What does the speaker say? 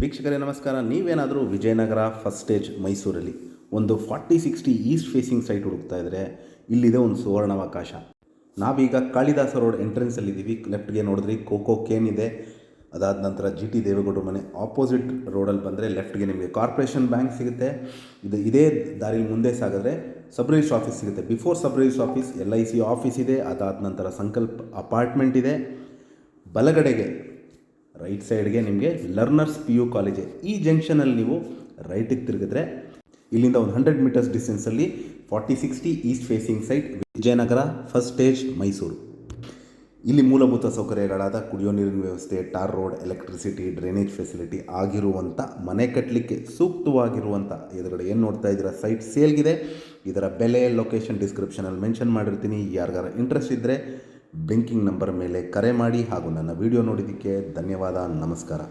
ವೀಕ್ಷಕರೇ ನಮಸ್ಕಾರ. ನೀವೇನಾದರೂ ವಿಜಯನಗರ ಫಸ್ಟ್ ಸ್ಟೇಜ್ ಮೈಸೂರಲ್ಲಿ ಒಂದು 40-60 ಈಸ್ಟ್ ಫೇಸಿಂಗ್ ಸೈಟ್ ಹುಡುಕ್ತಾ ಇದ್ದರೆ ಇಲ್ಲಿದೆ ಒಂದು ಸುವರ್ಣಾವಕಾಶ. ನಾವೀಗ ಕಾಳಿದಾಸ ರೋಡ್ ಎಂಟ್ರೆನ್ಸಲ್ಲಿದ್ದೀವಿ. ಲೆಫ್ಟ್ಗೆ ನೋಡಿದ್ರಿ ಕೋಕೋ ಕೇನ್ ಇದೆ. ಅದಾದ ನಂತರ GT ದೇವೇಗೌಡರ ಮನೆ ಆಪೋಸಿಟ್ ರೋಡಲ್ಲಿ ಬಂದರೆ ಲೆಫ್ಟ್ಗೆ ನಿಮಗೆ ಕಾರ್ಪೊರೇಷನ್ ಬ್ಯಾಂಕ್ ಸಿಗುತ್ತೆ. ಇದೇ ದಾರಿಲಿ ಮುಂದೆ ಸಾಗಿದ್ರೆ ಸಬ್ ರಿಜಿಸ್ಟ್ರ್ ಆಫೀಸ್ ಸಿಗುತ್ತೆ. ಬಿಫೋರ್ ಸಬ್ ರಿಜಿಸ್ಟ್ರ್ ಆಫೀಸ್ LIC ಆಫೀಸ್ ಇದೆ. ಅದಾದ ನಂತರ ಸಂಕಲ್ಪ ಅಪಾರ್ಟ್ಮೆಂಟ್ ಇದೆ. ಬಲಗಡೆಗೆ ರೈಟ್ ಸೈಡ್ಗೆ ನಿಮಗೆ ಲರ್ನರ್ಸ್ PU ಕಾಲೇಜ್. ಈ ಜಂಕ್ಷನಲ್ಲಿ ನೀವು ರೈಟಿಗೆ ತಿರುಗಿದ್ರೆ ಇಲ್ಲಿಂದ ಒಂದು 100 ಮೀಟರ್ಸ್ ಡಿಸ್ಟೆನ್ಸಲ್ಲಿ 40-60 east facing site Vijayanagar first stage Mysuru. ಇಲ್ಲಿ ಮೂಲಭೂತ ಸೌಕರ್ಯಗಳಾದ ಕುಡಿಯೋ ನೀರಿನ ವ್ಯವಸ್ಥೆ, tar road, electricity, drainage facility ಆಗಿರುವಂಥ ಮನೆ ಕಟ್ಟಲಿಕ್ಕೆ ಸೂಕ್ತವಾಗಿರುವಂಥ ಎದುರುಗಡೆ ಏನು ನೋಡ್ತಾ ಇದ್ದೀರಾ ಸೈಟ್ ಸೇಲ್ಗಿದೆ. ಇದರ ಬೆಲೆ ಲೊಕೇಶನ್ ಡಿಸ್ಕ್ರಿಪ್ಷನಲ್ಲಿ ಮೆನ್ಷನ್ ಮಾಡಿರ್ತೀನಿ. ಯಾರಿಗಾರ ಇಂಟ್ರೆಸ್ಟ್ ಇದ್ದರೆ ಬ್ಲಿಂಕಿಂಗ್ ನಂಬರ್ ಮೇಲೆ ಕರೆ ಮಾಡಿ. ಹಾಗೂ ನನ್ನ ವಿಡಿಯೋ ನೋಡಿದ್ದಕ್ಕೆ ಧನ್ಯವಾದ. ನಮಸ್ಕಾರ.